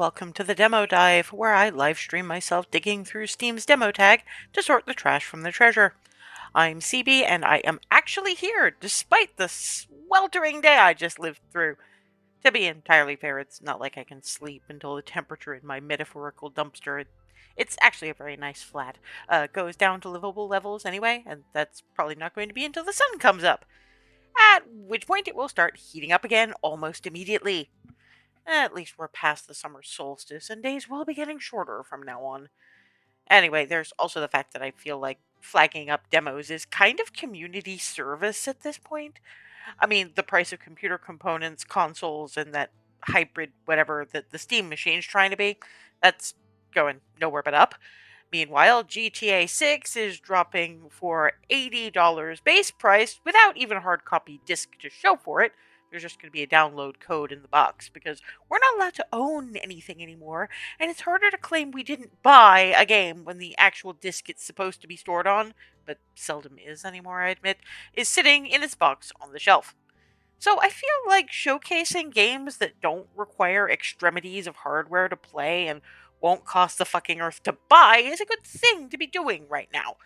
welcome to the Demo Dive, where I live stream myself digging through Steam's demo tag to sort the trash from the treasure. I'm CB, and I am actually here, despite the sweltering day I just lived through. To be entirely fair, it's not like I can sleep until the temperature in my metaphorical dumpster, it's actually a very nice flat, goes down to livable levels anyway, and that's probably not going to be until the sun comes up. At which point it will start heating up again almost immediately. At least we're past the summer solstice, and days will be getting shorter from now on. Anyway, there's also the fact that I feel like flagging up demos is kind of community service at this point. I mean, the price of computer components, consoles, and that hybrid whatever that the Steam machine's trying to be, that's going nowhere but up. Meanwhile, GTA 6 is dropping for $80 base price without even a hard copy disc to show for it. There's just going to be a download code in the box because we're not allowed to own anything anymore, and it's harder to claim we didn't buy a game when the actual disc it's supposed to be stored on, but seldom is anymore, I admit, is sitting in its box on the shelf. So I feel like showcasing games that don't require extremities of hardware to play and won't cost the fucking earth to buy is a good thing to be doing right now.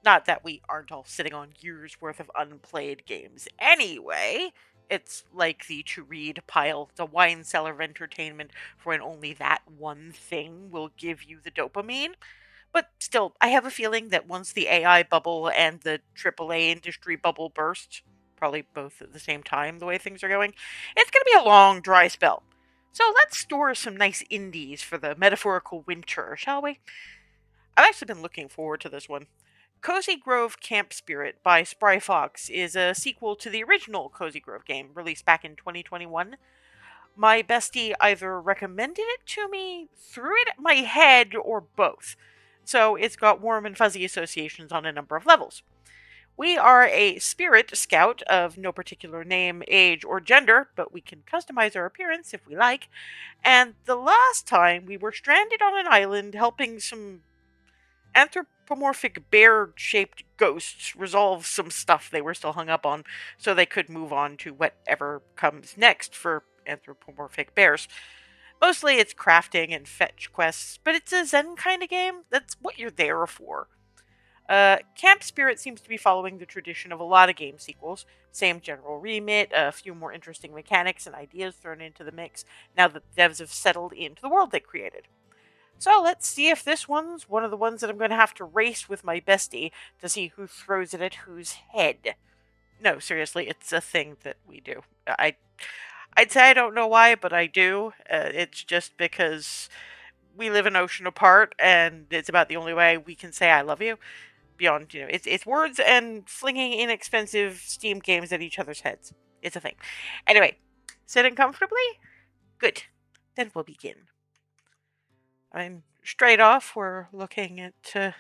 Not that we aren't all sitting on years worth of unplayed games anyway. It's like the to read pile, the wine cellar of entertainment for when only that one thing will give you the dopamine. But still, I have a feeling that once the AI bubble and the AAA industry bubble burst, probably both at the same time, the way things are going, it's going to be a long, dry spell. So let's store some nice indies for the metaphorical winter, shall we? I've actually been looking forward to this one. Cozy Grove Camp Spirit by Spry Fox is a sequel to the original Cozy Grove game, released back in 2021. My bestie either recommended it to me, threw it at my head, or both. So it's got warm and fuzzy associations on a number of levels. We are a spirit scout of no particular name, age, or gender, but we can customize our appearance if we like. And the last time we were stranded on an island helping some anthropomorphic bear-shaped ghosts resolve some stuff they were still hung up on so they could move on to whatever comes next for anthropomorphic bears. Mostly it's crafting and fetch quests, but it's a Zen kind of game. That's what you're there for. Camp Spirit seems to be following the tradition of a lot of game sequels. Same general remit, a few more interesting mechanics and ideas thrown into the mix now that the devs have settled into the world they created. So let's see if this one's one of the ones that I'm going to have to race with my bestie to see who throws it at whose head. No, seriously, it's a thing that we do. I'd say I don't know why, but I do. It's just because we live an ocean apart, and it's about the only way we can say I love you. Beyond, it's words and flinging inexpensive Steam games at each other's heads. It's a thing. Anyway, sitting comfortably? Good. Then we'll begin. I'm straight off. We're looking at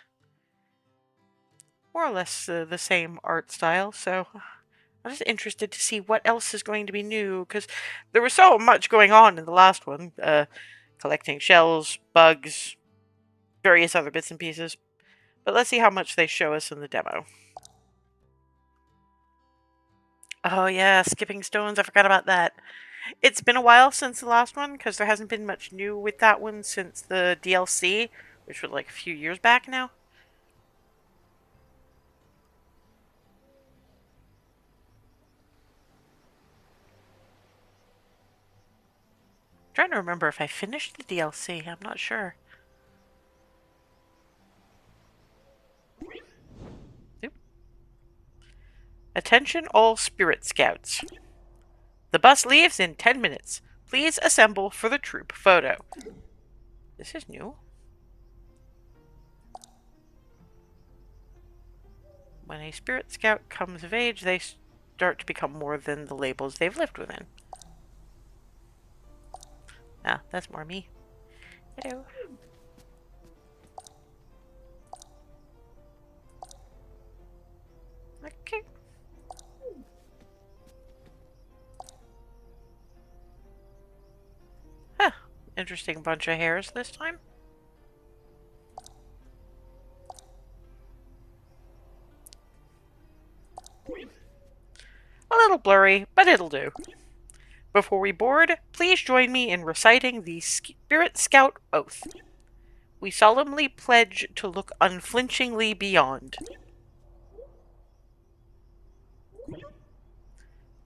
more or less the same art style, so I'm just interested to see what else is going to be new, because there was so much going on in the last one. Collecting shells, bugs, various other bits and pieces. But let's see how much they show us in the demo. Oh yeah, skipping stones, I forgot about that. It's been a while since the last one, because there hasn't been much new with that one since the DLC, which was like a few years back now. I'm trying to remember if I finished the DLC, I'm not sure. Oop. Attention all Spirit Scouts. The bus leaves in 10 minutes. Please assemble for the troop photo. This is new. When a Spirit Scout comes of age, they start to become more than the labels they've lived within. Ah, that's more me. Hello. Okay. Huh. Interesting bunch of hairs this time. A little blurry, but it'll do. Before we board, please join me in reciting the Spirit Scout Oath. We solemnly pledge to look unflinchingly beyond,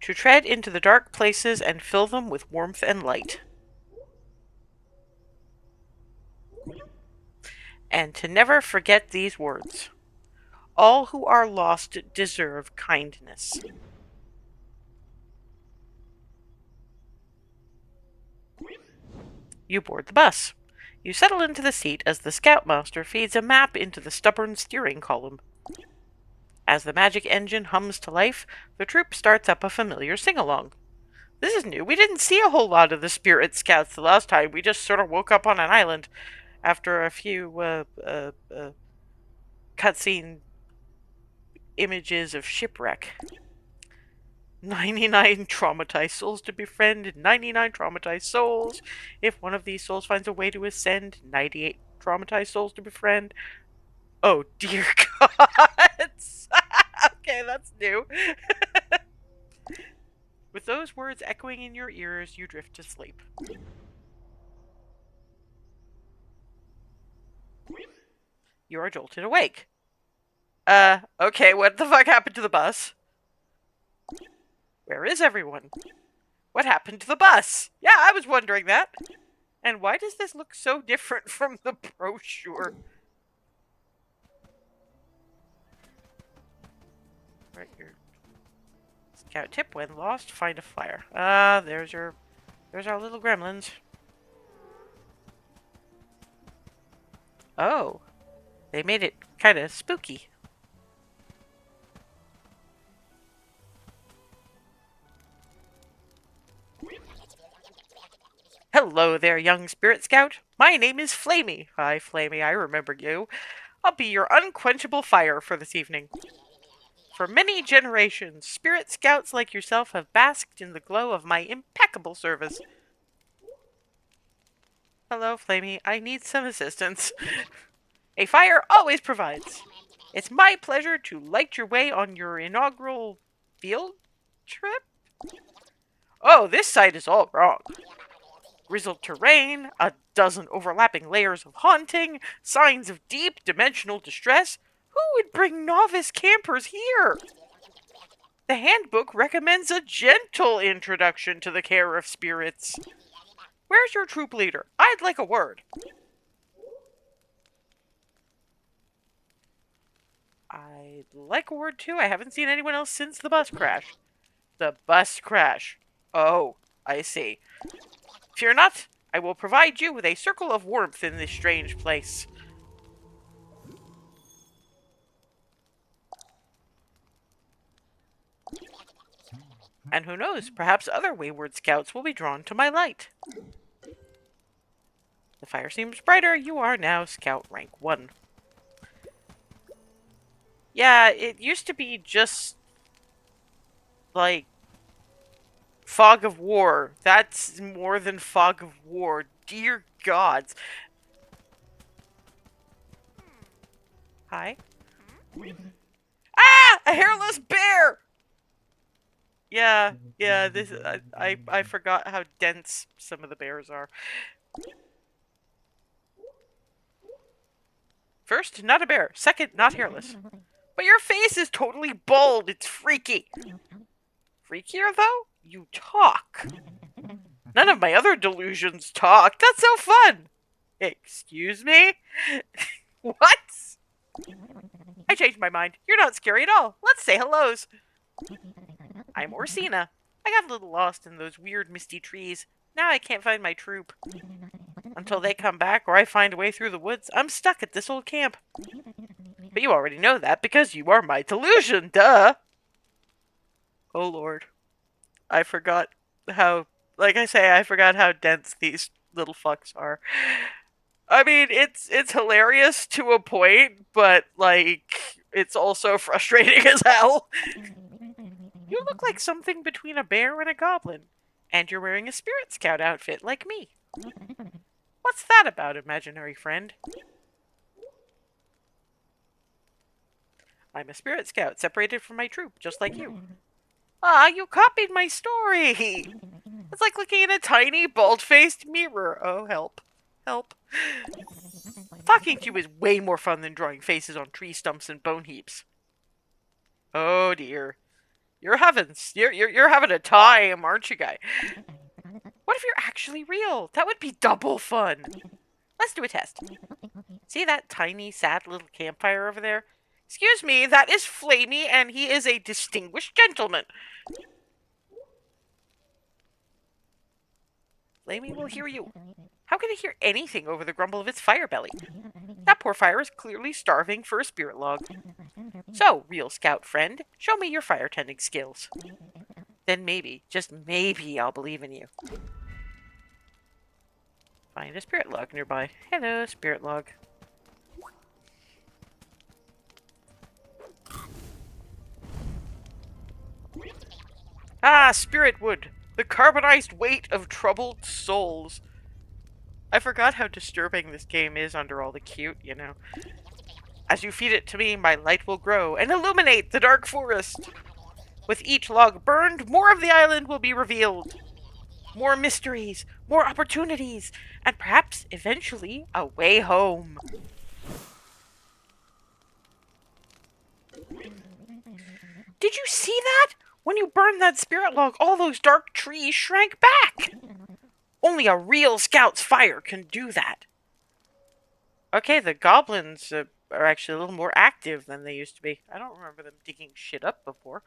to tread into the dark places and fill them with warmth and light, and to never forget these words. All who are lost deserve kindness. You board the bus. You settle into the seat as the Scoutmaster feeds a map into the stubborn steering column. As the magic engine hums to life, the troop starts up a familiar sing-along. This is new. We didn't see a whole lot of the Spirit Scouts the last time. We just sort of woke up on an island after a few cutscene images of shipwreck. 99 traumatized souls to befriend, 99 traumatized souls. If one of these souls finds a way to ascend, 98 traumatized souls to befriend. Oh, dear gods. Okay, that's new. With those words echoing in your ears, you drift to sleep. You are jolted awake. Okay, what the fuck happened to the bus? Where is everyone? What happened to the bus? Yeah, I was wondering that. And why does this look so different from the brochure? Right here. Scout tip: when lost, find a fire. There's our little gremlins. Oh, they made it kind of spooky. Hello there, young Spirit Scout. My name is Flamey. Hi, Flamey, I remember you. I'll be your unquenchable fire for this evening. For many generations, Spirit Scouts like yourself have basked in the glow of my impeccable service. Hello, Flamey. I need some assistance. A fire always provides. It's my pleasure to light your way on your inaugural field trip. Oh, this site is all wrong. Grizzled terrain, a dozen overlapping layers of haunting, signs of deep dimensional distress. Who would bring novice campers here? The handbook recommends a gentle introduction to the care of spirits. Where's your troop leader? I'd like a word. I'd like a word too. I haven't seen anyone else since the bus crash. The bus crash. Oh, I see. Fear not, I will provide you with a circle of warmth in this strange place. And who knows, perhaps other wayward scouts will be drawn to my light. The fire seems brighter. You are now Scout rank 1. Yeah, it used to be just like Fog of War. That's more than Fog of War. Dear gods. Hi. Ah! A hairless bear! Yeah, this I forgot how dense some of the bears are. First, not a bear. Second, not hairless. But your face is totally bald. It's freaky. Freakier, though? You talk. None of my other delusions talk. That's so fun. Excuse me? What? I changed my mind. You're not scary at all. Let's say hellos. I'm Orsina. I got a little lost in those weird misty trees. Now I can't find my troop. Until they come back or I find a way through the woods, I'm stuck at this old camp. But you already know that because you are my delusion, duh! Oh lord. I forgot how, like I say, I forgot how dense these little fucks are. I mean, it's hilarious to a point, but, like, it's also frustrating as hell. You look like something between a bear and a goblin. And you're wearing a Spirit Scout outfit like me. What's that about, imaginary friend? I'm a Spirit Scout, separated from my troop, just like you. Ah, you copied my story! It's like looking in a tiny, bald-faced mirror. Oh, help. Help. Talking to you is way more fun than drawing faces on tree stumps and bone heaps. Oh, dear. You're having a time, aren't you, guy? What if you're actually real? That would be double fun. Let's do a test. See that tiny, sad little campfire over there? Excuse me, that is Flamey, and he is a distinguished gentleman. Flamey will hear you. How can it hear anything over the grumble of its fire belly? That poor fire is clearly starving for a spirit log. So, real scout friend, show me your fire tending skills. Then maybe, just maybe, I'll believe in you. Find a spirit log nearby. Hello, spirit log. Ah, spirit wood! The carbonized weight of troubled souls. I forgot how disturbing this game is under all the cute, you know. As you feed it to me, my light will grow and illuminate the dark forest. With each log burned, more of the island will be revealed. More mysteries, more opportunities, and perhaps, eventually, a way home. Did you see that? When you burned that spirit log, all those dark trees shrank back. Only a real scout's fire can do that. Okay, the goblins are actually a little more active than they used to be. I don't remember them digging shit up before.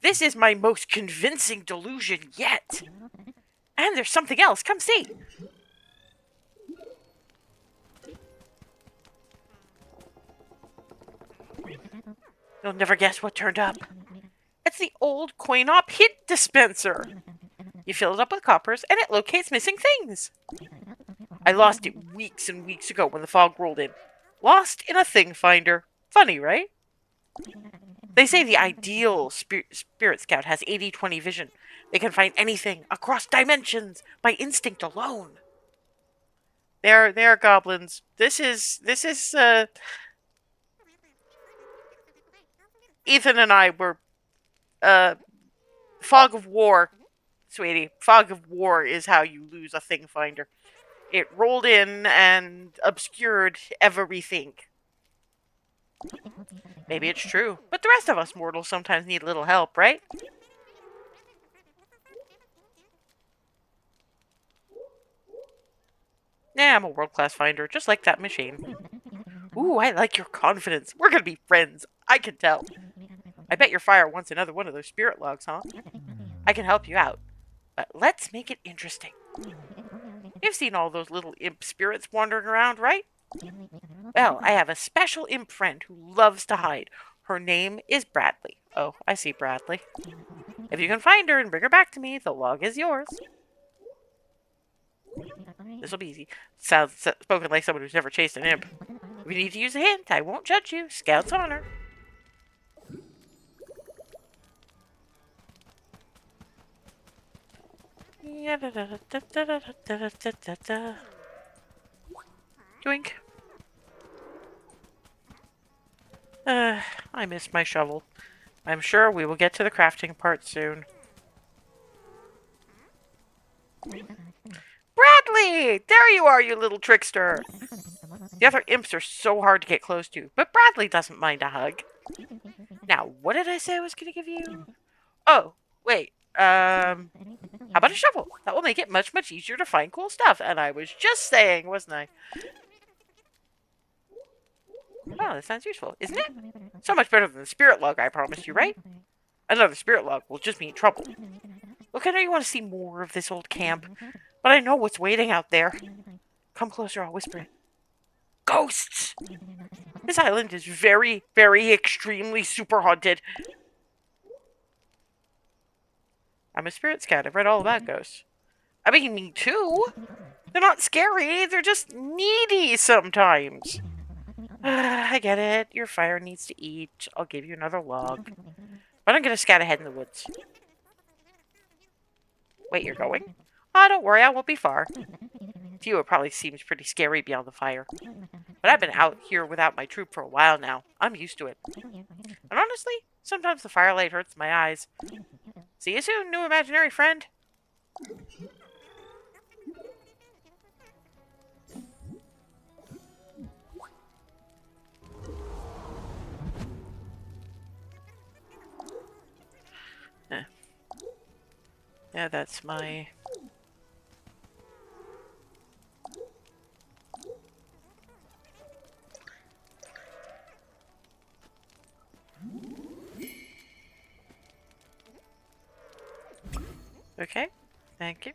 This is my most convincing delusion yet. And there's something else. Come see. You'll never guess what turned up. It's the old coin-op hit dispenser. You fill it up with coppers, and it locates missing things. I lost it weeks and weeks ago when the fog rolled in. Lost in a thing finder. Funny, right? They say the ideal spirit scout has 80-20 vision. They can find anything across dimensions by instinct alone. They are goblins. This is Ethan and I were fog of war, sweetie. Fog of war is how you lose a thing finder. It rolled in and obscured everything. Maybe it's true, but the rest of us mortals sometimes need a little help, right? Yeah, I'm a world-class finder, just like that machine. Ooh, I like your confidence. We're gonna be friends. I can tell. I bet your fire wants another one of those spirit logs, huh? I can help you out. But let's make it interesting. You've seen all those little imp spirits wandering around, right? Well, I have a special imp friend who loves to hide. Her name is Bradley. Oh, I see Bradley. If you can find her and bring her back to me, the log is yours. This'll be easy. Sounds spoken like someone who's never chased an imp. If you need to use a hint, I won't judge you. Scout's honor. Doink. I miss my shovel. I'm sure we will get to the crafting part soon. Bradley! There you are, you little trickster! The other imps are so hard to get close to, but Bradley doesn't mind a hug. Now, what did I say I was going to give you? Oh, wait. How about a shovel? That will make it much, much easier to find cool stuff. And I was just saying, wasn't I? Oh, that sounds useful, isn't it? So much better than the spirit log I promised you, right? Another spirit log will just mean trouble. Look, I know you want to see more of this old camp, but I know what's waiting out there. Come closer, I'll whisper it. Ghosts! This island is very, very, extremely super haunted. I'm a spirit scout. I've read all about ghosts. I mean, me too. They're not scary. They're just needy sometimes. I get it. Your fire needs to eat. I'll give you another log. But I'm going to scout ahead in the woods. Wait, you're going? Oh, don't worry. I won't be far. To you, it probably seems pretty scary beyond the fire. But I've been out here without my troop for a while now. I'm used to it. And honestly, sometimes the firelight hurts my eyes. See you soon, new imaginary friend. Eh. Yeah, that's my... Okay, thank you.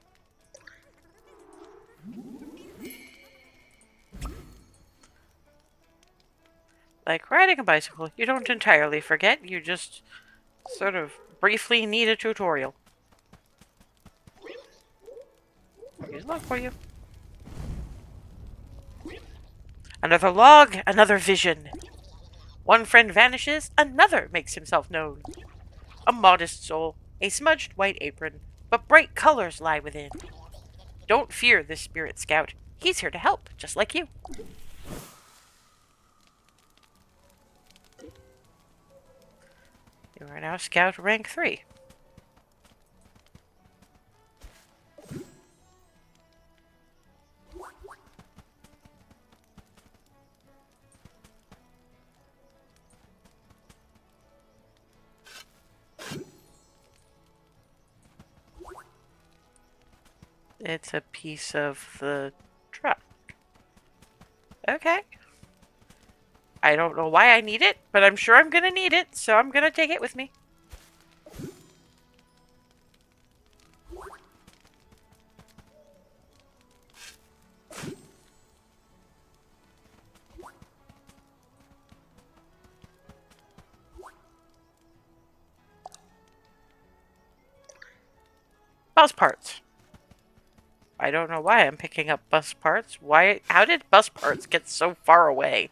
Like riding a bicycle, you don't entirely forget, you just sort of briefly need a tutorial. Here's luck for you. Another log, another vision. One friend vanishes, another makes himself known. A modest soul, a smudged white apron, but bright colors lie within. Don't fear this spirit scout. He's here to help, just like you. You are now scout rank 3. It's a piece of the truck. Okay. I don't know why I need it, but I'm sure I'm gonna need it, so I'm gonna take it with me. Bus parts. I don't know why I'm picking up bus parts. Why? How did bus parts get so far away?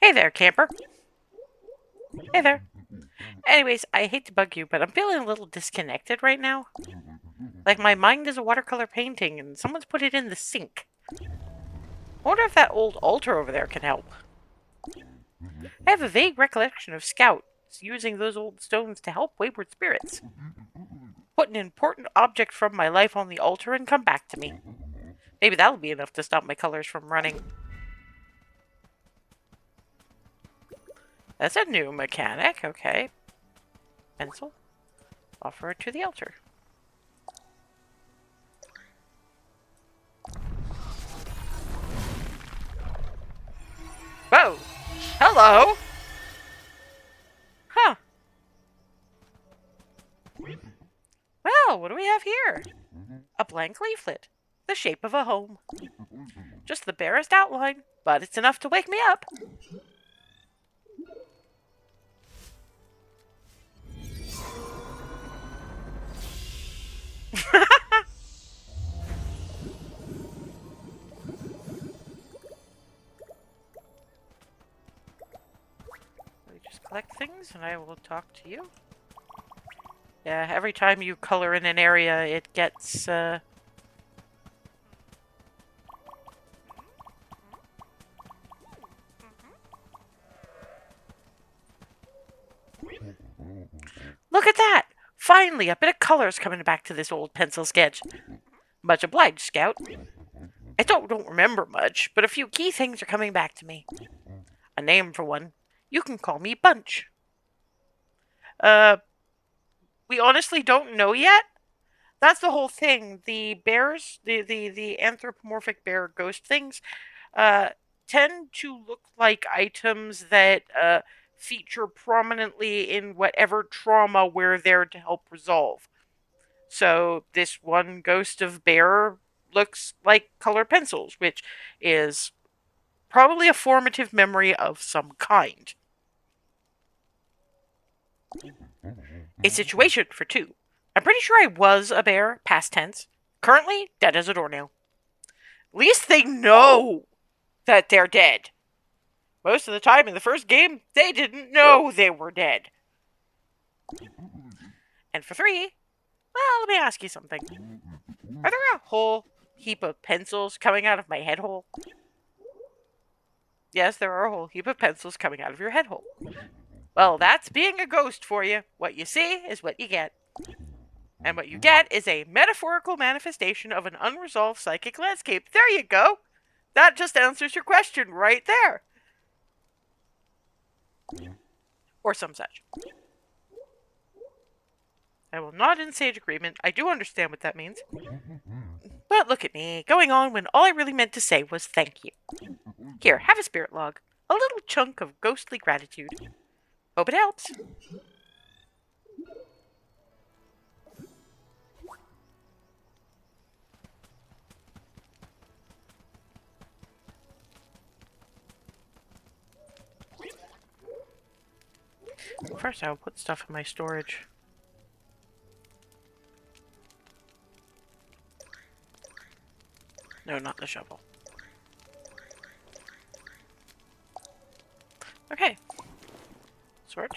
Hey there, camper. Hey there. Anyways, I hate to bug you, but I'm feeling a little disconnected right now. Like my mind is a watercolor painting and someone's put it in the sink. I wonder if that old altar over there can help. I have a vague recollection of scouts using those old stones to help wayward spirits. Put an important object from my life on the altar and come back to me. Maybe that'll be enough to stop my colors from running. That's a new mechanic, okay. Pencil. Offer it to the altar. Whoa! Hello! Huh. Well, what do we have here? A blank leaflet. The shape of a home. Just the barest outline, but it's enough to wake me up. We just collect things and I will talk to you. Yeah, every time you color in an area, it gets, Look at that! Finally, a bit of color's coming back to this old pencil sketch. Much obliged, Scout. I don't remember much, but a few key things are coming back to me. A name for one. You can call me Bunch. We honestly don't know yet. That's the whole thing. The bears, the anthropomorphic bear ghost things, tend to look like items that feature prominently in whatever trauma we're there to help resolve. So this one ghost of bear looks like colored pencils, which is probably a formative memory of some kind. A situation for two. I'm pretty sure I was a bear, past tense. Currently, dead as a doornail. At least they know that they're dead. Most of the time in the first game, they didn't know they were dead. And for three, well, let me ask you something. Are there a whole heap of pencils coming out of my head hole? Yes, there are a whole heap of pencils coming out of your head hole. Well, that's being a ghost for you. What you see is what you get. And what you get is a metaphorical manifestation of an unresolved psychic landscape. There you go. That just answers your question right there. Or some such. I will nod in sage agreement. I do understand what that means. But look at me, going on when all I really meant to say was thank you. Here, have a spirit log. A little chunk of ghostly gratitude. Hope it helps. First, I'll put stuff in my storage. No, not the shovel. Okay. Sword.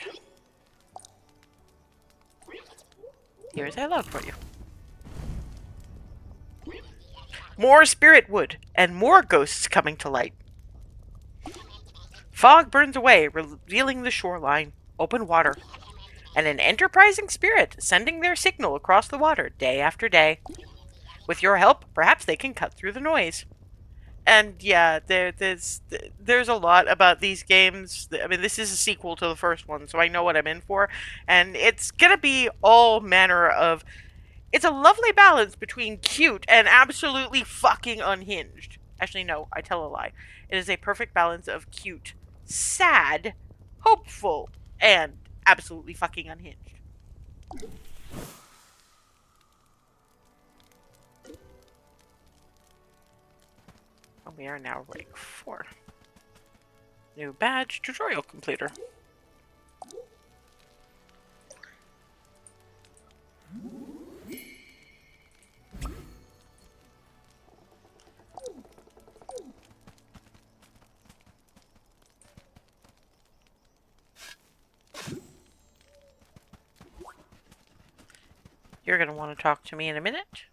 Here's a log for you. More spirit wood, and more ghosts coming to light. Fog burns away, revealing the shoreline, open water, and an enterprising spirit sending their signal across the water day after day. With your help, perhaps they can cut through the noise. And yeah, there's a lot about these games. I mean, this is a sequel to the first one, so I know what I'm in for. And it's gonna be all manner of... It's a lovely balance between cute and absolutely fucking unhinged. Actually, no, I tell a lie. It is a perfect balance of cute, sad, hopeful, and absolutely fucking unhinged. We are now rank 4. New badge, tutorial completer. You're going to want to talk to me in a minute.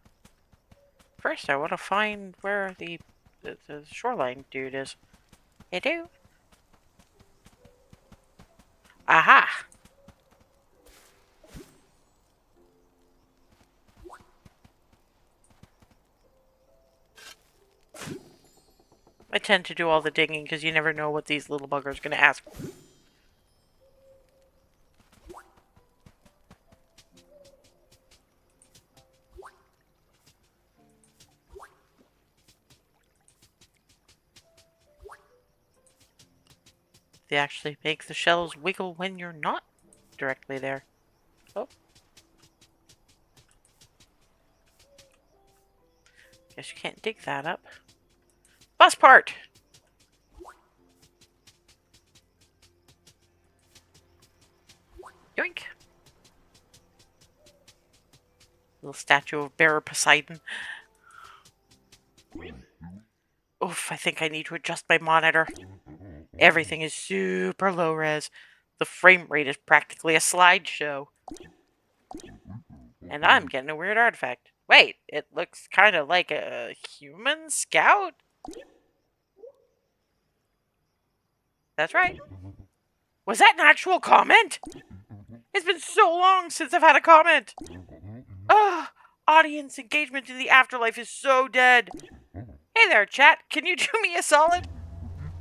First, I want to find where the shoreline dude is. Hey, dude. Aha! I tend to do all the digging because you never know what these little buggers are going to ask. They actually make the shells wiggle when you're not directly there. Oh. Guess you can't dig that up. Bus part! Yoink! Little statue of Bearer Poseidon. Oof, I think I need to adjust my monitor. Everything is super low res. The frame rate is practically a slideshow. And I'm getting a weird artifact. Wait, it looks kind of like a human scout? That's right. Was that an actual comment? It's been so long since I've had a comment. Ugh, audience engagement in the afterlife is so dead. Hey there, chat. Can you do me a solid?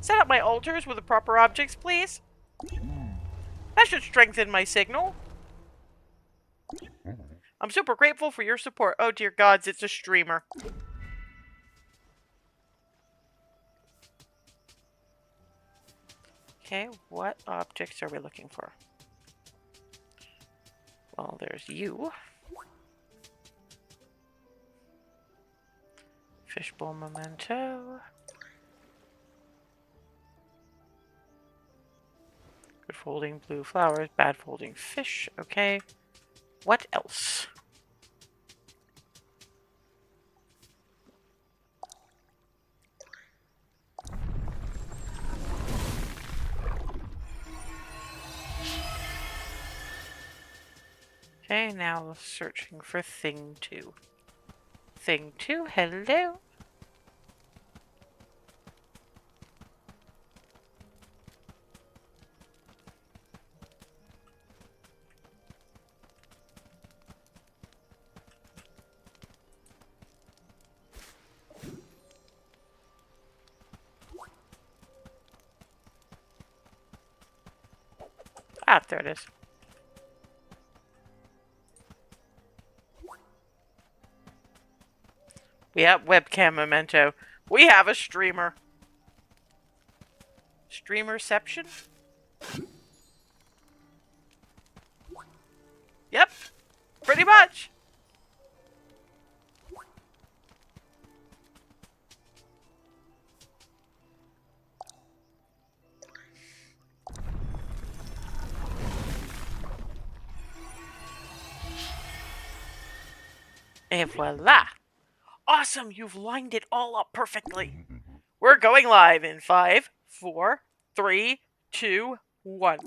Set up my altars with the proper objects, please. That should strengthen my signal. I'm super grateful for your support. Oh dear gods, it's a streamer. Okay, what objects are we looking for? Well, there's you. Fishbowl memento. Good folding blue flowers, bad folding fish. Okay. What else? Okay, now searching for thing 2. Thing 2, hello? Ah, there it is. Yep, webcam memento. We have a streamer. Streamerception? Yep, pretty much. Et voila. Awesome, you've lined it all up perfectly. We're going live in 5, 4, 3, 2, 1.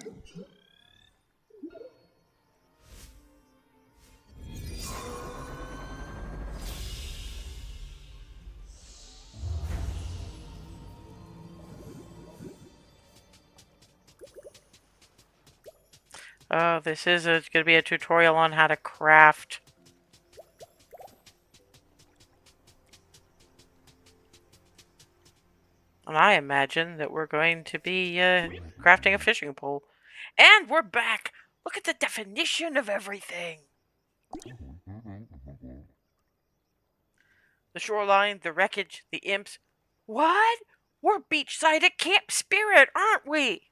Oh, this is going to be a tutorial on how to craft. And I imagine that we're going to be crafting a fishing pole. And we're back! Look at the definition of everything! The shoreline, the wreckage, the imps. What? We're beachside at Camp Spirit, aren't we?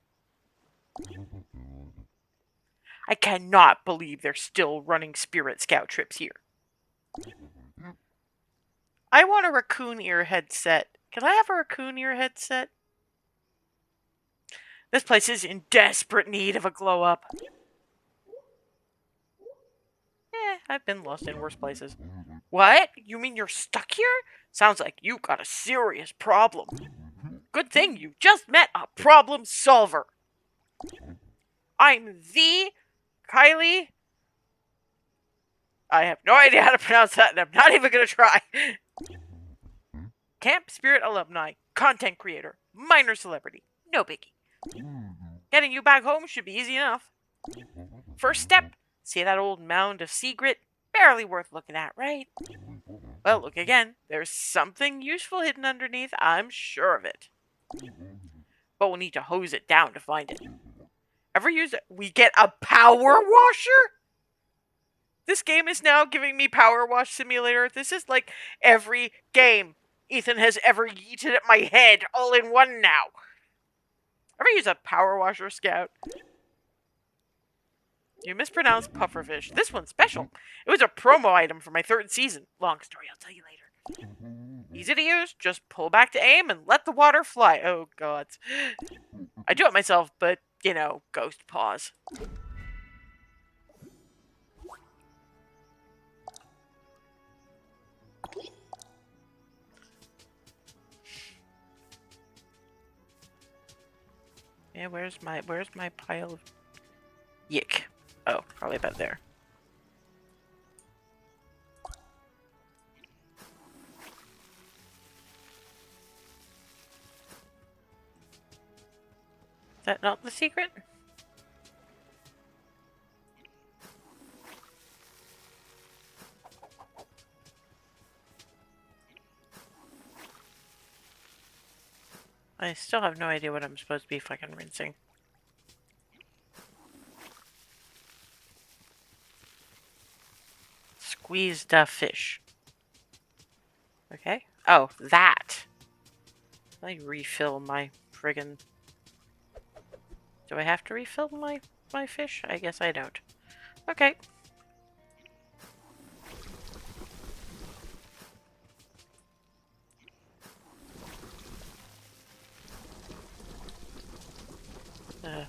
I cannot believe they're still running Spirit Scout trips here. I want a raccoon ear headset. Can I have a raccoon ear headset? This place is in desperate need of a glow up. I've been lost in worse places. What? You mean you're stuck here? Sounds like you got a serious problem. Good thing you just met a problem solver. I'm the Kylie. I have no idea how to pronounce that, and I'm not even going to try. Camp Spirit alumni, content creator, minor celebrity, no biggie. Getting you back home should be easy enough. First step, see that old mound of sea grit? Barely worth looking at, right? Well, look again. There's something useful hidden underneath, I'm sure of it. But we'll need to hose it down to find it. Ever use it? We get a power washer? This game is now giving me Power Wash Simulator. This is like every game Ethan has ever yeeted at my head all in one now. Ever use a Power Washer, Scout? You mispronounced pufferfish. This one's special. It was a promo item for my 3rd season. Long story, I'll tell you later. Easy to use. Just pull back to aim and let the water fly. Oh, God. I do it myself, but, you know, ghost paws. Yeah, where's my pile of yick? Oh, probably about there. Is that not the secret? I still have no idea what I'm supposed to be fucking rinsing. Squeezed a fish. Okay. Oh, that. Let me refill my friggin'... Do I have to refill my fish? I guess I don't. Okay.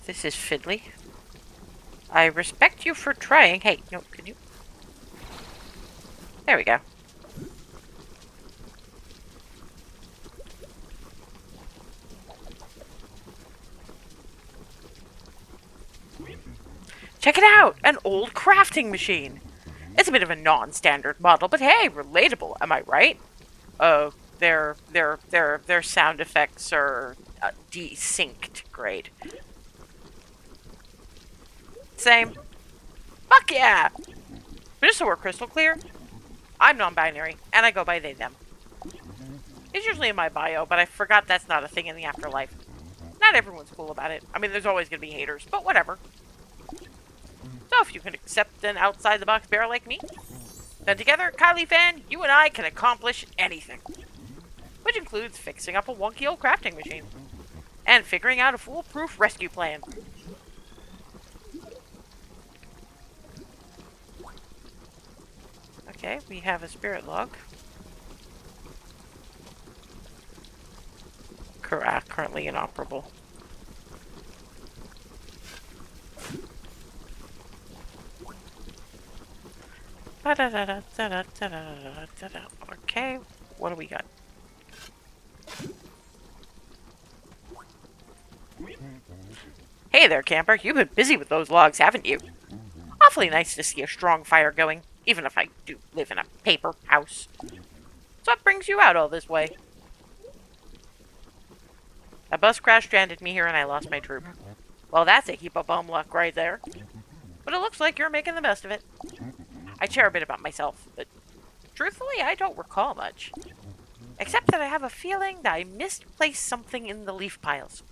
This is fiddly. I respect you for trying. Hey, no, can you... There we go. Check it out! An old crafting machine! It's a bit of a non-standard model, but hey, relatable, am I right? Oh, their sound effects are desynced. Great. Same. Fuck yeah! But just so we're crystal clear, I'm non-binary, and I go by they, them. It's usually in my bio, but I forgot that's not a thing in the afterlife. Not everyone's cool about it. I mean, there's always going to be haters, but whatever. So if you can accept an outside-the-box bear like me, then together, Kylie fan, you and I can accomplish anything. Which includes fixing up a wonky old crafting machine. And figuring out a foolproof rescue plan. Okay, we have a spirit log. Currently inoperable. Okay, what do we got? Hey there, camper. You've been busy with those logs, haven't you? Awfully nice to see a strong fire going, even if I do live in a paper house. So what brings you out all this way? A bus crash stranded me here and I lost my troop. Well, that's a heap of bum luck right there. But it looks like you're making the best of it. I share a bit about myself, but truthfully, I don't recall much. Except that I have a feeling that I misplaced something in the leaf piles.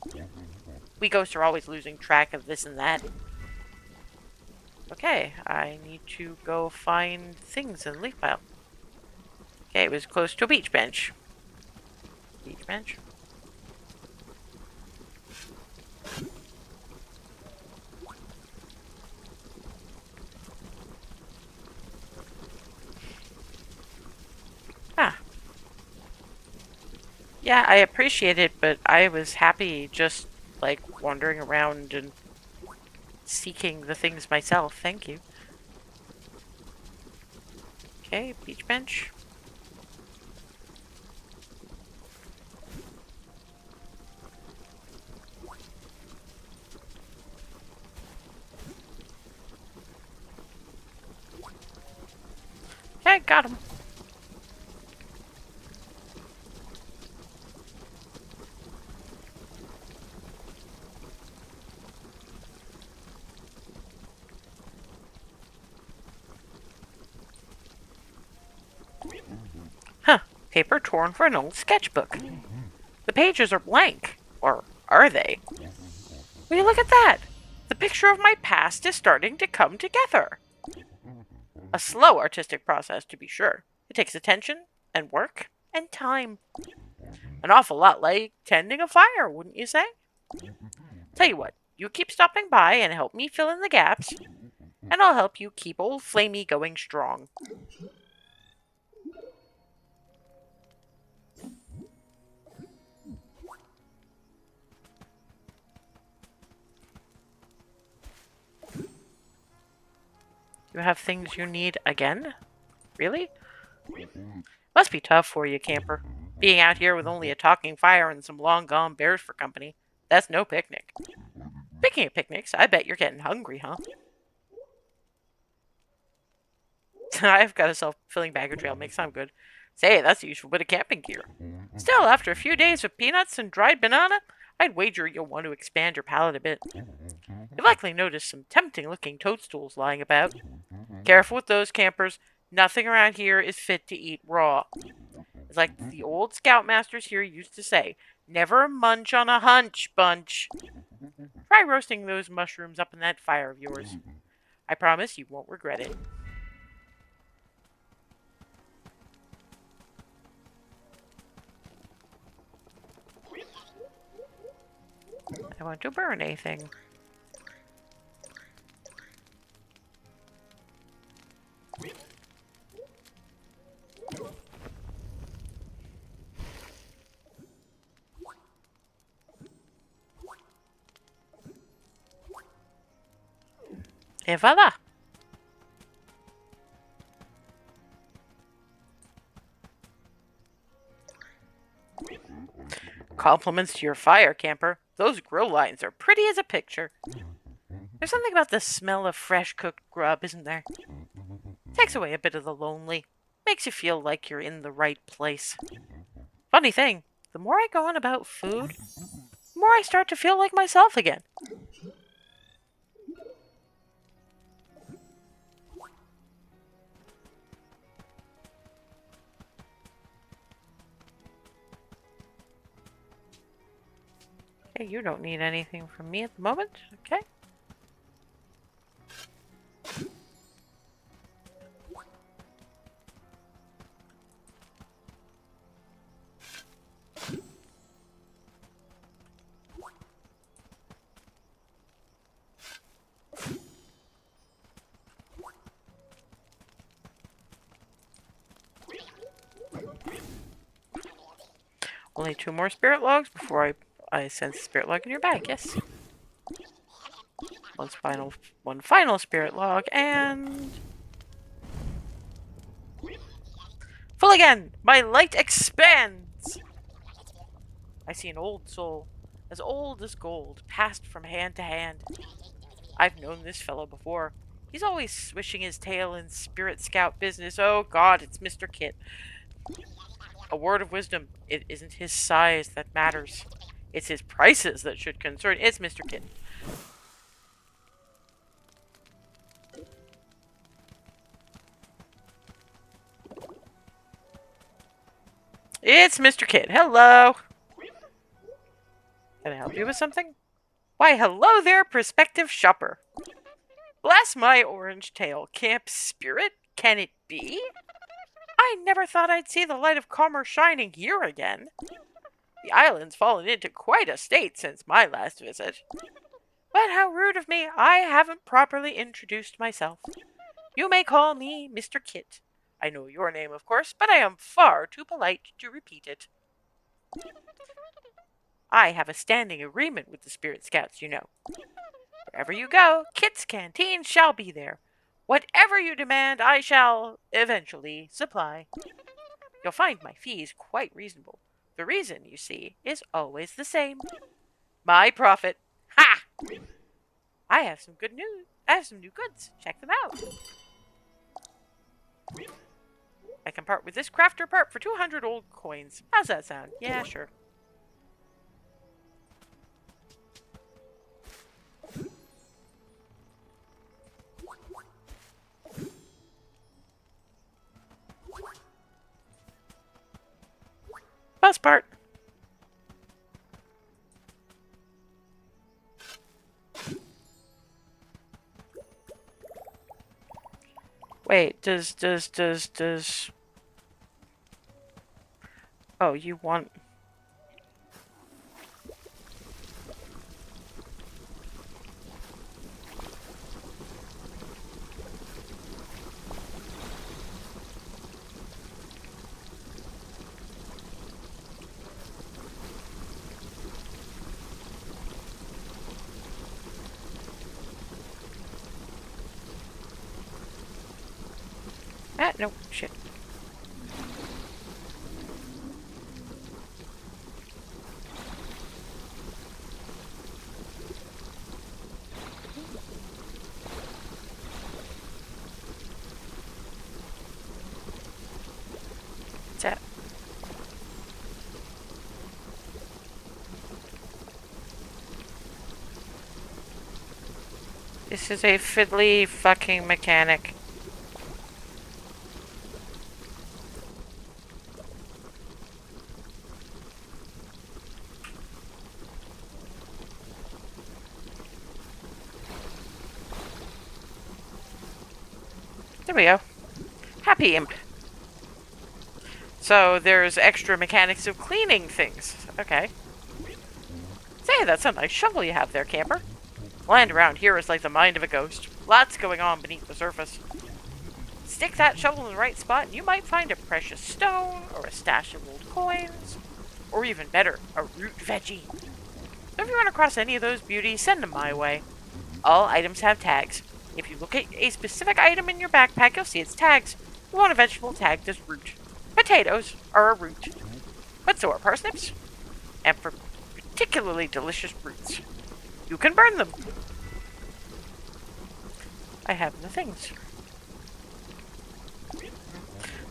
We ghosts are always losing track of this and that. Okay, I need to go find things in the leaf pile. Okay, it was close to a beach bench. Beach bench. Ah. Yeah, I appreciate it, but I was happy just, like, wandering around and seeking the things myself. Thank you. Okay, beach bench. Okay, got him. Huh. Paper torn for an old sketchbook. The pages are blank. Or are they? Will you look at that? The picture of my past is starting to come together. A slow artistic process, to be sure. It takes attention, and work, and time. An awful lot like tending a fire, wouldn't you say? Tell you what, you keep stopping by and help me fill in the gaps, and I'll help you keep old Flamey going strong. You have things you need again? Really? Must be tough for you, camper. Being out here with only a talking fire and some long-gone bears for company. That's no picnic. Speaking of picnics, I bet you're getting hungry, huh? I've got a self-filling bag of trail mix. I'm good. Say, that's a useful bit of camping gear. Still, after a few days of peanuts and dried banana, I'd wager you'll want to expand your palate a bit. You've likely noticed some tempting-looking toadstools lying about. Careful with those, campers. Nothing around here is fit to eat raw. It's like the old scoutmasters here used to say, never munch on a hunch bunch. Try roasting those mushrooms up in that fire of yours. I promise you won't regret it. I want to burn anything. Et voila! Compliments to your fire, camper. Those grill lines are pretty as a picture. There's something about the smell of fresh cooked grub, isn't there? Takes away a bit of the lonely. Makes you feel like you're in the right place. Funny thing, the more I go on about food, the more I start to feel like myself again. Okay, you don't need anything from me at the moment. Okay. Only 2 more spirit logs before I send the spirit log in your bag, yes. One final spirit log, and... full again! My light expands! I see an old soul, as old as gold, passed from hand to hand. I've known this fellow before. He's always swishing his tail in spirit scout business. Oh god, it's Mr. Kit. A word of wisdom, it isn't his size that matters. It's his prices that should concern. It's Mr. Kit. It's Mr. Kit. Hello. Can I help you with something? Why, hello there, prospective shopper. Bless my orange tail, camp spirit, can it be? I never thought I'd see the light of commerce shining here again. The island's fallen into quite a state since my last visit. But how rude of me, I haven't properly introduced myself. You may call me Mr. Kit. I know your name, of course, but I am far too polite to repeat it. I have a standing agreement with the Spirit Scouts, you know. Wherever you go, Kit's Canteen shall be there. Whatever you demand, I shall eventually supply. You'll find my fees quite reasonable. The reason, you see, is always the same. My profit. Ha! I have some good news. I have some new goods. Check them out. I can part with this crafter part for 200 old coins. How's that sound? Yeah, sure. Bus part. Wait, does... Oh, you want... Ah, no, shit. What's that? This is a fiddly fucking mechanic. There we go. Happy imp. So there's extra mechanics of cleaning things. Okay. Say, that's a nice shovel you have there, camper. Land around here is like the mind of a ghost. Lots going on beneath the surface. Stick that shovel in the right spot and you might find a precious stone, or a stash of old coins, or even better, a root veggie. So if you run across any of those beauties, send them my way. All items have tags. If you look at a specific item in your backpack, you'll see its tags. You want a vegetable tagged as root. Potatoes are a root, but so are parsnips. and for particularly delicious roots. You can burn them. I have the things.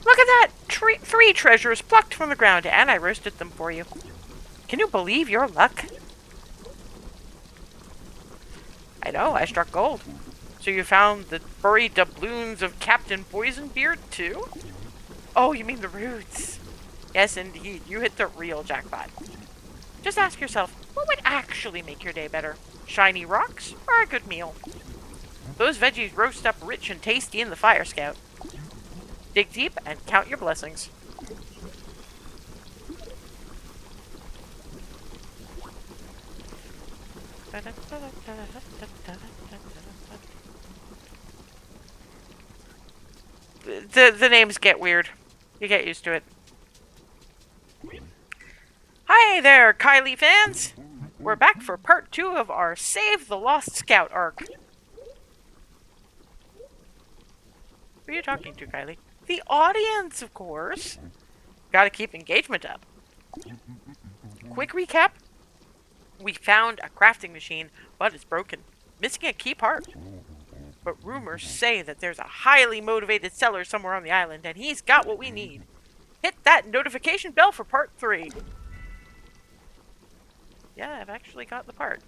Look at that! 3 treasures plucked from the ground, and I roasted them for you. Can you believe your luck? I know, I struck gold. So you found the buried doubloons of Captain Poisonbeard, too? Oh, you mean the roots. Yes, indeed, you hit the real jackpot. Just ask yourself, what would actually make your day better? Shiny rocks or a good meal? Those veggies roast up rich and tasty in the Fire Scout. Dig deep and count your blessings. The names get weird. You get used to it. Hi there, Kylie fans! We're back for part 2 of our Save the Lost Scout arc. Who are you talking to, Kylie? The audience, of course. Gotta keep engagement up. Quick recap. We found a crafting machine, but it's broken, missing a key part. But rumors say that there's a highly motivated seller somewhere on the island, and he's got what we need. Hit that notification bell for part 3. Yeah, I've actually got the part.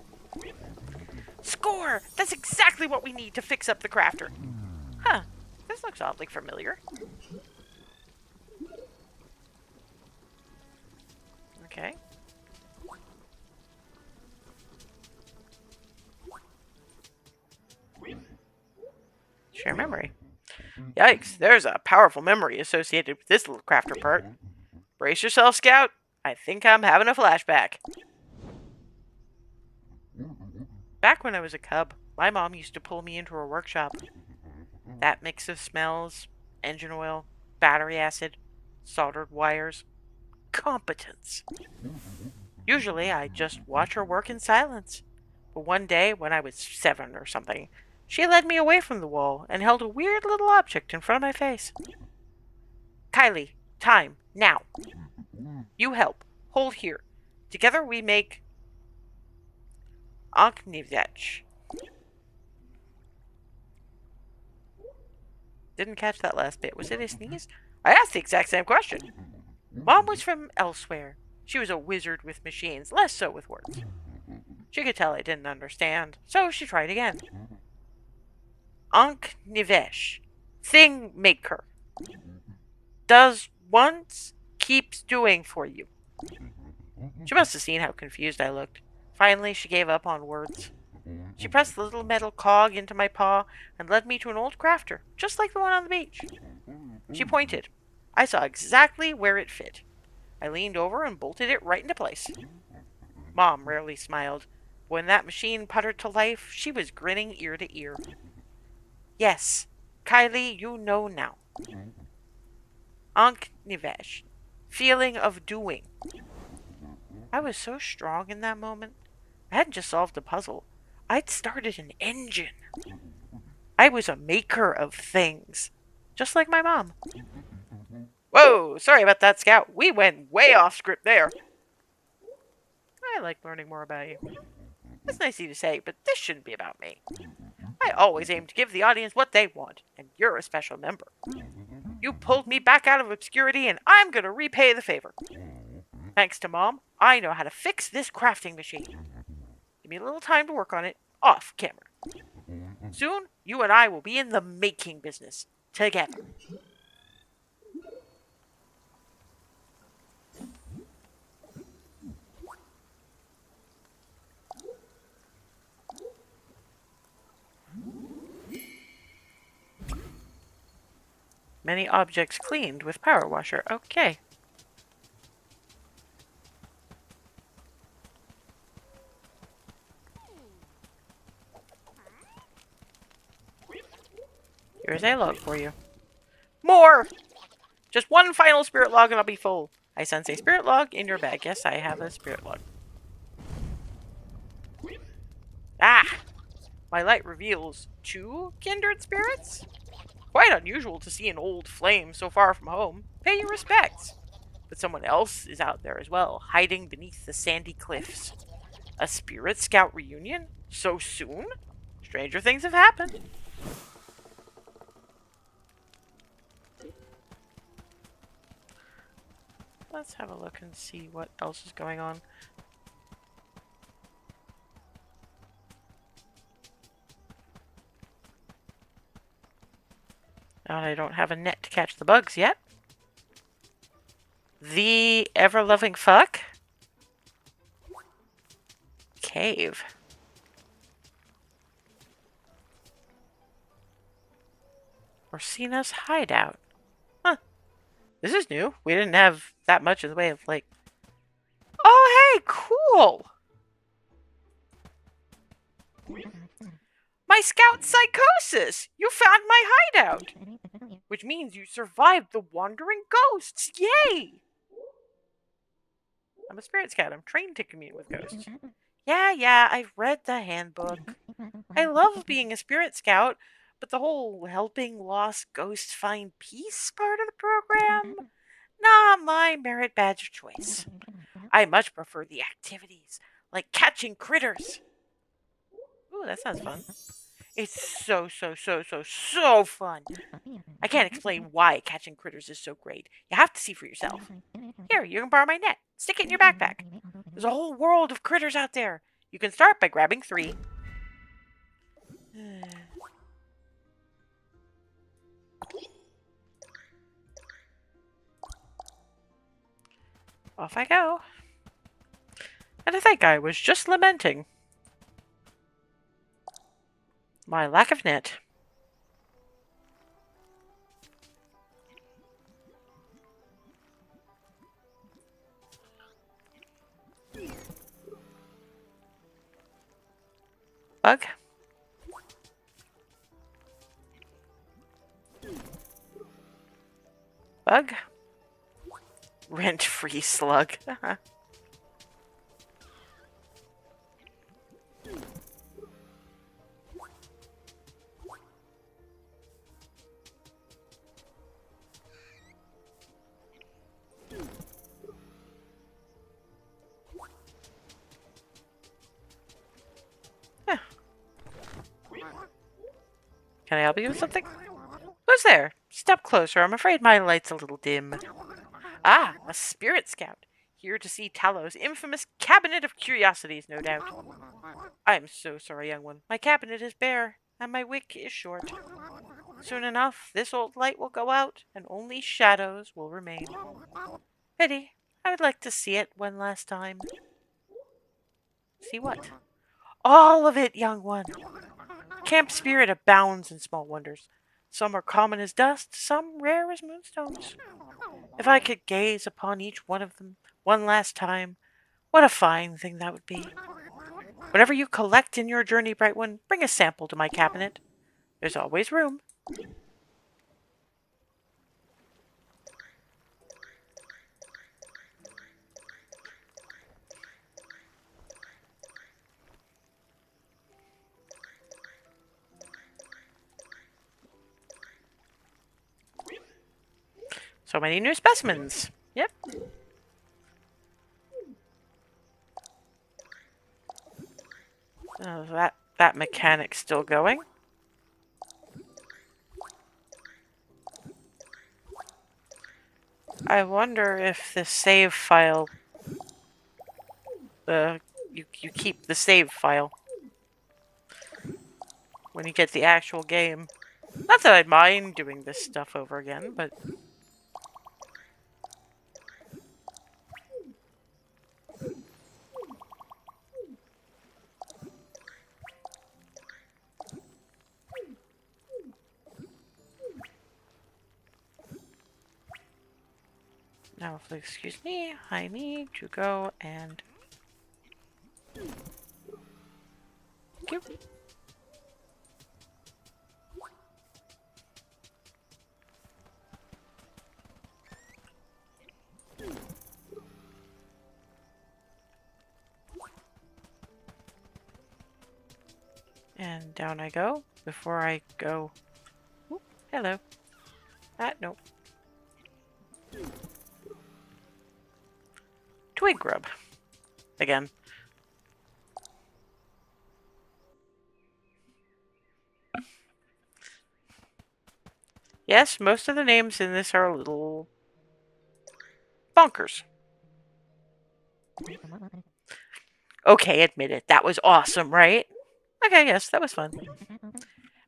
Score! That's exactly what we need to fix up the crafter. Huh, this looks oddly familiar. Okay. Share memory. Yikes, there's a powerful memory associated with this little crafter part. Brace yourself, Scout. I think I'm having a flashback. Back when I was a cub, my mom used to pull me into her workshop. That mix of smells, engine oil, battery acid, soldered wires, competence. Usually I'd just watch her work in silence. But one day, when I was 7 or something, she led me away from the wall and held a weird little object in front of my face. Kylie, time, now. You help. Hold here. Together we make Onknivech. Didn't catch that last bit. Was it a sneeze? I asked the exact same question. Mom was from elsewhere. She was a wizard with machines, less so with words. She could tell I didn't understand, so she tried again. Onknivech. Thing maker. Does once, keeps doing for you. She must have seen how confused I looked. Finally, she gave up on words. She pressed the little metal cog into my paw and led me to an old crafter, just like the one on the beach. She pointed. I saw exactly where it fit. I leaned over and bolted it right into place. Mom rarely smiled. When that machine puttered to life, she was grinning ear to ear. Yes, Kylie, you know now. Onknivech. Feeling of doing. I was so strong in that moment. I hadn't just solved a puzzle. I'd started an engine. I was a maker of things. Just like my mom. Whoa, sorry about that, Scout. We went way off script there. I like learning more about you. That's nice of you to say, but this shouldn't be about me. I always aim to give the audience what they want, and you're a special member. You pulled me back out of obscurity, and I'm going to repay the favor. Thanks to Mom, I know how to fix this crafting machine. Give me a little time to work on it, off camera. Soon, you and I will be in the making business, together. Many objects cleaned with power washer. Okay. Here's a log for you. More! Just one final spirit log and I'll be full. I sense a spirit log in your bag. Yes, I have a spirit log. Ah! My light reveals 2 kindred spirits? Quite unusual to see an old flame so far from home. Pay your respects. But someone else is out there as well, hiding beneath the sandy cliffs. A Spirit Scout reunion? So soon? Stranger things have happened. Let's have a look and see what else is going on. And I don't have a net to catch the bugs yet. The ever-loving fuck? Cave. Orsina's hideout. Huh. This is new. We didn't have that much in the way of, like... Oh, hey! Cool! My scout psychosis! You found my hideout! Which means you survived the wandering ghosts! Yay! I'm a spirit scout. I'm trained to commune with ghosts. Yeah, I've read the handbook. I love being a spirit scout, but the whole helping lost ghosts find peace part of the program? Not my merit badge of choice. I much prefer the activities, like catching critters. Ooh, that sounds fun. It's so fun. I can't explain why catching critters is so great. You have to see for yourself. Here, you can borrow my net. Stick it in your backpack. There's a whole world of critters out there. You can start by grabbing 3. Off I go. And I think I was just lamenting my lack of net. Bug. Bug. Rent-free slug. Can I help you with something? Who's there? Step closer. I'm afraid my light's a little dim. Ah, a spirit scout. Here to see Talow's infamous cabinet of curiosities, no doubt. I am so sorry, young one. My cabinet is bare, and my wick is short. Soon enough, this old light will go out, and only shadows will remain. Pity. I would like to see it one last time. See what? All of it, young one. Camp spirit abounds in small wonders. Some are common as dust, some rare as moonstones. If I could gaze upon each one of them one last time, what a fine thing that would be. Whatever you collect in your journey, bright one, bring a sample to my cabinet. There's always room. So many new specimens. Yep. That mechanic's still going. I wonder if the save file... you keep the save file when you get the actual game. Not that I'd mind doing this stuff over again, but... Now, if you'll excuse me, I need to go and... Thank you. And down I go before I go. Ooh, hello. Nope. twig grub. Again. Yes, most of the names in this are a little bonkers. Okay, admit it. That was awesome, right? Okay, yes, that was fun.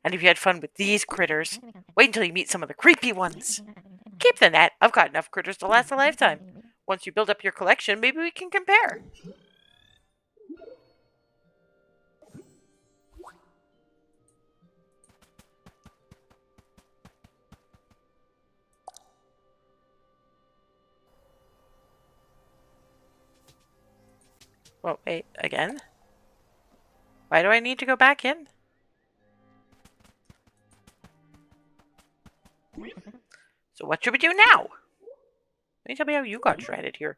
And if you had fun with these critters, wait until you meet some of the creepy ones. Keep the net. I've got enough critters to last a lifetime. Once you build up your collection, maybe we can compare. Well, wait, again? Why do I need to go back in? So what should we do now? Can you tell me how you got stranded here?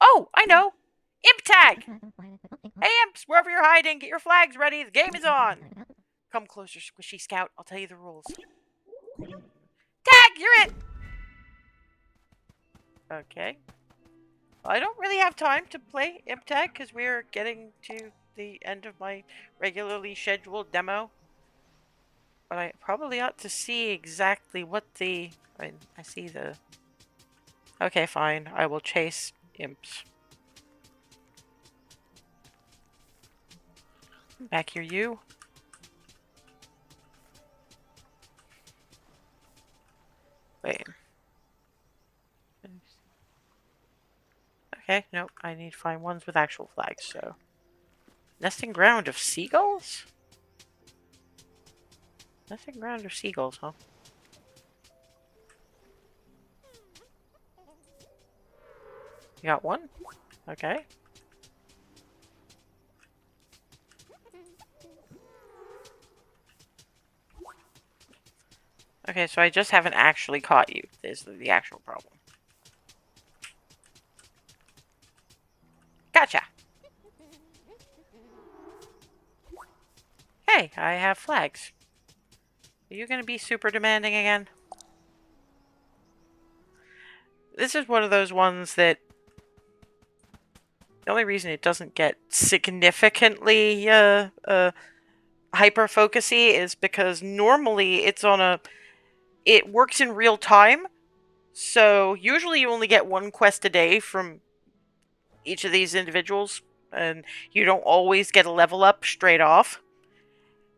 Oh, I know! Imp tag! Hey imps, wherever you're hiding, get your flags ready, the game is on! Come closer, squishy scout, I'll tell you the rules. Tag, you're it! Okay. Well, I don't really have time to play imp tag because we're getting to the end of my regularly scheduled demo. But I probably ought to see exactly what the... I see the... Okay, fine. I will chase imps. Back here, you. Wait. Okay, nope. I need to find ones with actual flags, so... Nesting ground of seagulls? Nesting ground of seagulls, huh? You got one? Okay. Okay, so I just haven't actually caught you, is the actual problem. Gotcha! Hey, I have flags. Are you gonna be super demanding again? This is one of those ones that... The only reason it doesn't get significantly, hyper-focusy is because normally it's on a... It works in real time, so usually you only get one quest a day from each of these individuals, and you don't always get a level up straight off.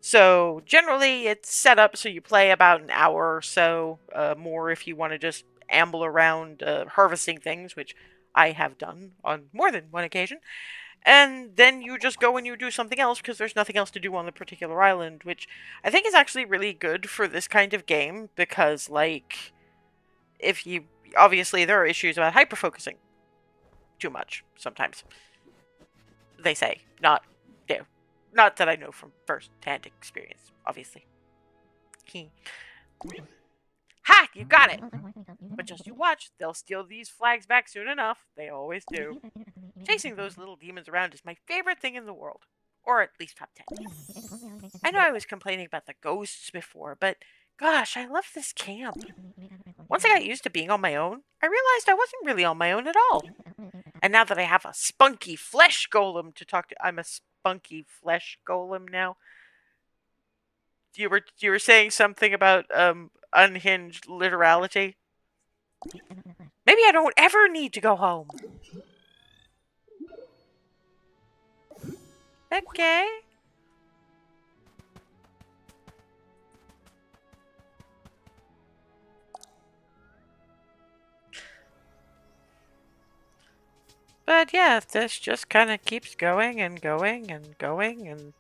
So generally it's set up so you play about an hour or so, more if you want to just amble around harvesting things, which I have done on more than one occasion. And then you just go and you do something else because there's nothing else to do on the particular island, which I think is actually really good for this kind of game because, like, if you... Obviously, there are issues about hyper-focusing too much sometimes. They say. Not that I know from first-hand experience, obviously. Ha! You got it! But just you watch, they'll steal these flags back soon enough. They always do. Chasing those little demons around is my favorite thing in the world. Or at least top 10. I know I was complaining about the ghosts before, but gosh, I love this camp. Once I got used to being on my own, I realized I wasn't really on my own at all. And now that I have a spunky flesh golem to talk to... I'm a spunky flesh golem now. You were saying something about unhinged literality? Maybe I don't ever need to go home. Okay. But yeah, if this just kind of keeps going and going and going, and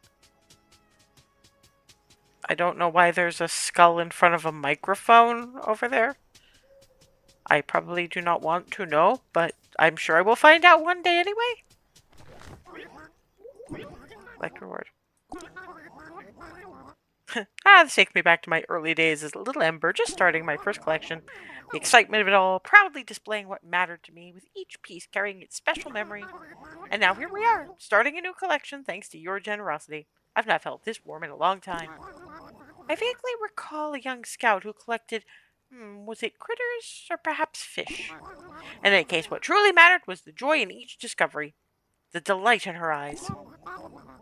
I don't know why there's a skull in front of a microphone over there. I probably do not want to know, but I'm sure I will find out one day anyway. Like reward. This takes me back to my early days as a little ember, just starting my first collection. The excitement of it all, proudly displaying what mattered to me, with each piece carrying its special memory. And now here we are, starting a new collection thanks to your generosity. I've not felt this warm in a long time. I vaguely recall a young scout who collected Was it critters or perhaps fish? In any case, what truly mattered was the joy in each discovery, the delight in her eyes.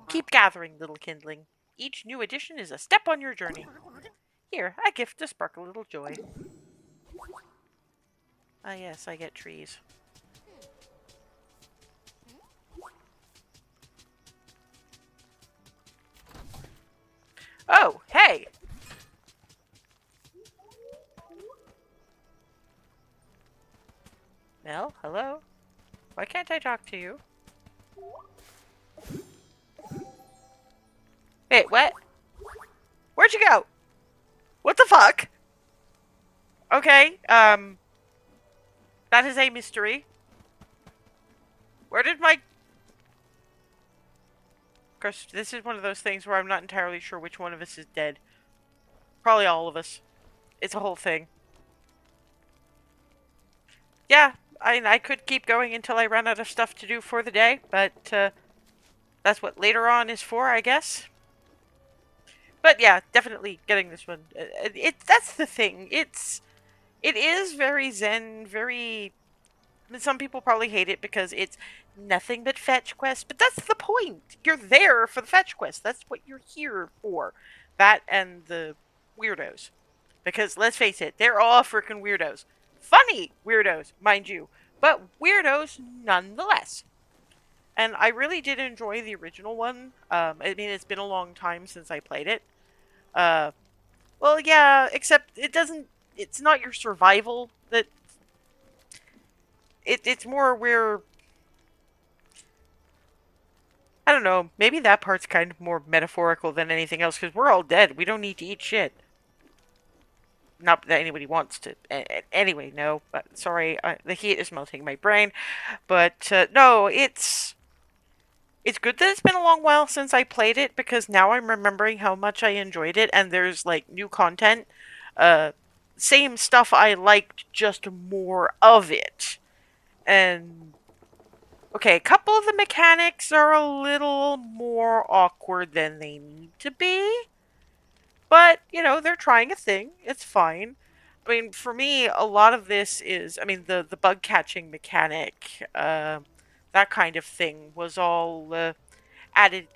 Keep gathering, little kindling. Each new addition is a step on your journey. Here, a gift to spark a little joy. Ah, yes, I get trees. Oh, hey! Mel, hello? Why can't I talk to you? Wait, what? Where'd you go? What the fuck? Okay, that is a mystery. Where did my... Of course, this is one of those things where I'm not entirely sure which one of us is dead. Probably all of us. It's a whole thing. Yeah, I could keep going until I run out of stuff to do for the day, but that's what later on is for, I guess. But yeah, definitely getting this one. That's the thing. It is very zen, very. I mean, some people probably hate it because it's nothing but fetch quests, but that's the point. You're there for the fetch quest. That's what you're here for. That and the weirdos. Because let's face it, they're all freaking weirdos. Funny weirdos, mind you, but weirdos nonetheless. And I really did enjoy the original one. I mean, it's been a long time since I played it. Uh, well, yeah, except it doesn't. It's not your survival that. It's more where. I don't know. Maybe that part's kind of more metaphorical than anything else because we're all dead. We don't need to eat shit. Not that anybody wants to. Anyway, no. Sorry, the heat is melting my brain. But no, it's good that it's been a long while since I played it because now I'm remembering how much I enjoyed it, and there's like new content. Uh, Same stuff I liked, just more of it. And okay, a couple of the mechanics are a little more awkward than they need to be. But, you know, they're trying a thing. It's fine. I mean, for me, a lot of this is, I mean, the bug catching mechanic, that kind of thing was all added.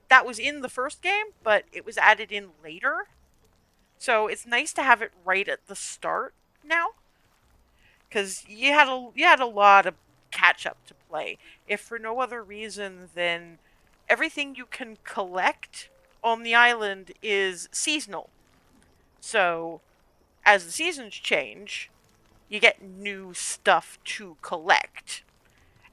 That was in the first game, but it was added in later. So it's nice to have it right at the start now, because you had a lot of catch up to play. If for no other reason than everything you can collect on the island is seasonal. So as the seasons change, you get new stuff to collect.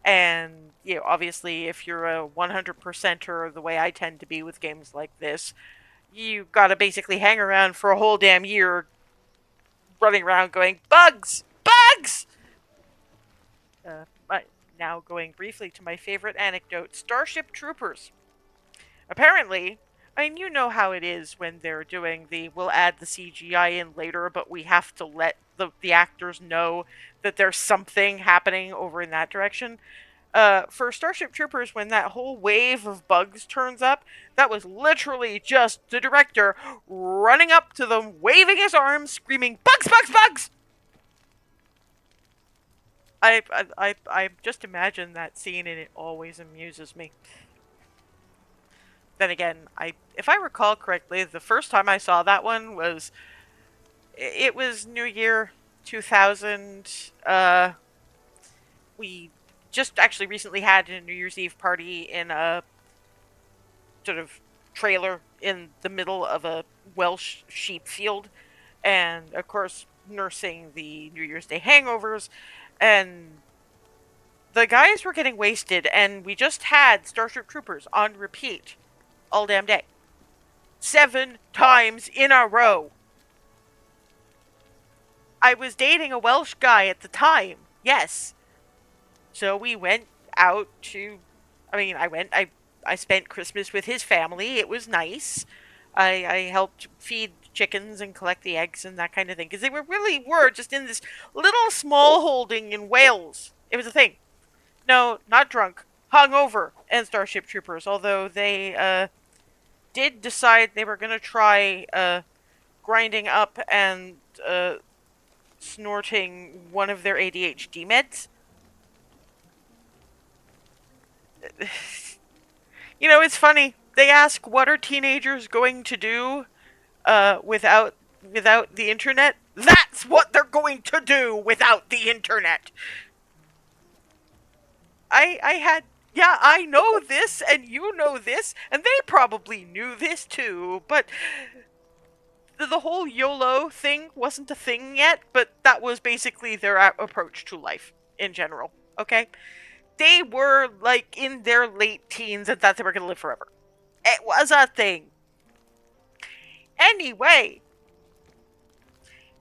And, you know, obviously, if you're a 100%er the way I tend to be with games like this, you gotta basically hang around for a whole damn year running around going, bugs! Bugs! But now going briefly to my favorite anecdote, Starship Troopers. Apparently, I mean, you know how it is when they're doing we'll add the CGI in later, but we have to let the actors know that there's something happening over in that direction. For Starship Troopers, when that whole wave of bugs turns up, that was literally just the director running up to them, waving his arms, screaming, "Bugs, bugs, bugs!" I just imagine that scene, and it always amuses me. Then again, if I recall correctly, the first time I saw that one was it was New Year 2000. We just actually recently had a New Year's Eve party in a sort of trailer in the middle of a Welsh sheep field, and of course nursing the New Year's Day hangovers, and the guys were getting wasted, and we just had Starship Troopers on repeat all damn day. 7 times in a row. I was dating a Welsh guy at the time. Yes. So we went out to I spent Christmas with his family. It was nice. I helped feed chickens and collect the eggs and that kind of thing because they were just in this little small holding in Wales. It was a thing. No, not drunk, hungover, and Starship Troopers. Although they did decide they were going to try grinding up and snorting one of their ADHD meds. You know, it's funny. They ask, what are teenagers going to do without the internet? That's what they're going to do without the internet. I had yeah, I know this and you know this and they probably knew this too, but the whole YOLO thing wasn't a thing yet, but that was basically their approach to life in general, okay? They were like in their late teens and thought they were going to live forever. It was a thing. Anyway,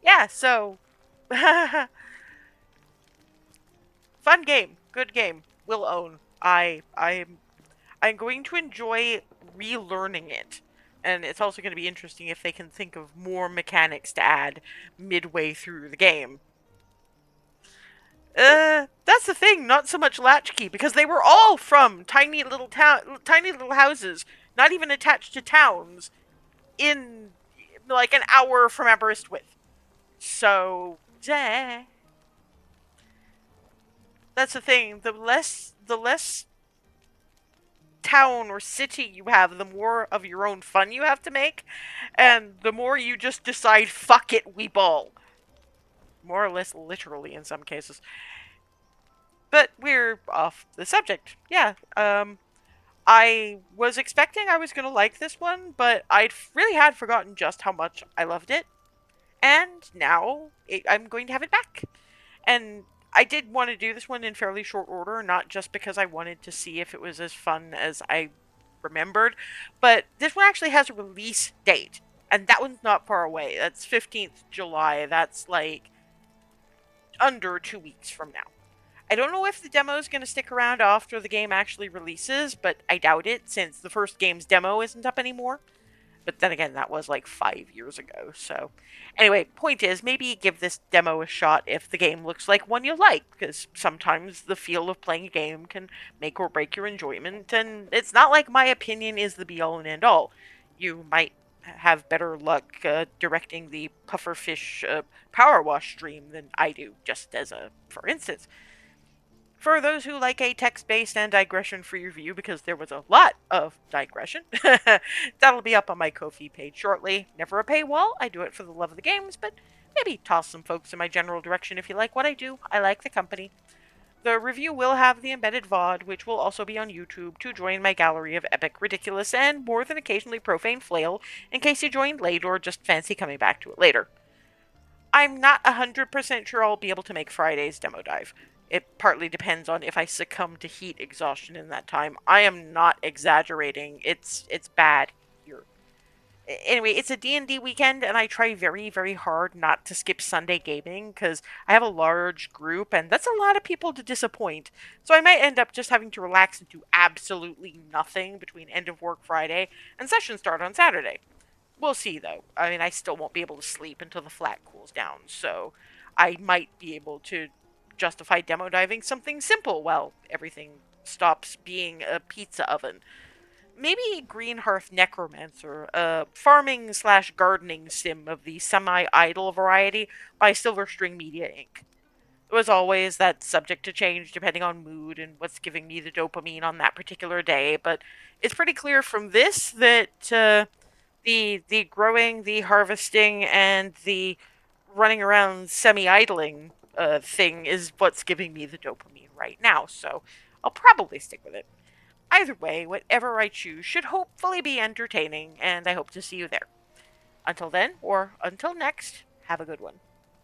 yeah, so fun game, good game. Will own. I'm going to enjoy relearning it. And it's also going to be interesting if they can think of more mechanics to add midway through the game. That's the thing, not so much latchkey, because they were all from tiny little houses, not even attached to towns, in like an hour from Aberystwyth. So, that's the thing. The less town or city you have, the more of your own fun you have to make, and the more you just decide, fuck it, we ball. More or less literally in some cases. But we're off the subject. Yeah, I was expecting I was going to like this one, but I'd really had forgotten just how much I loved it. And now I'm going to have it back. And I did want to do this one in fairly short order, not just because I wanted to see if it was as fun as I remembered, but this one actually has a release date, and that one's not far away. That's 15th July. That's like under 2 weeks from now. I don't know if the demo is going to stick around after the game actually releases, but I doubt it since the first game's demo isn't up anymore. But then again, that was like 5 years ago. So, anyway, point is, maybe give this demo a shot if the game looks like one you like, because sometimes the feel of playing a game can make or break your enjoyment, and it's not like my opinion is the be all and end all. You might have better luck directing the pufferfish power wash stream than I do, just as a for instance. For those who like a text-based and digression-free review, because there was a lot of digression, that'll be up on my Ko-fi page shortly. Never a paywall, I do it for the love of the games, but maybe toss some folks in my general direction if you like what I do. I like the company. The review will have the embedded VOD, which will also be on YouTube, to join my gallery of epic, ridiculous, and more than occasionally profane flail, in case you joined late or just fancy coming back to it later. I'm not 100% sure I'll be able to make Friday's demo dive. It partly depends on if I succumb to heat exhaustion in that time. I am not exaggerating. It's bad here. Anyway, it's a D&D weekend, and I try very, very hard not to skip Sunday gaming, because I have a large group, and that's a lot of people to disappoint. So I might end up just having to relax and do absolutely nothing between end of work Friday and session start on Saturday. We'll see, though. I mean, I still won't be able to sleep until the flat cools down, so I might be able to justify demo diving something simple while everything stops being a pizza oven. Maybe Green Hearth Necromancer, a farming slash gardening sim of the semi-idle variety by Silverstring Media Inc. As always, that's subject to change depending on mood and what's giving me the dopamine on that particular day, but it's pretty clear from this that the growing, the harvesting, and the running around semi-idling thing is what's giving me the dopamine right now, so I'll probably stick with it. Either way, whatever I choose should hopefully be entertaining, and I hope to see you there. Until then, or until next, have a good one.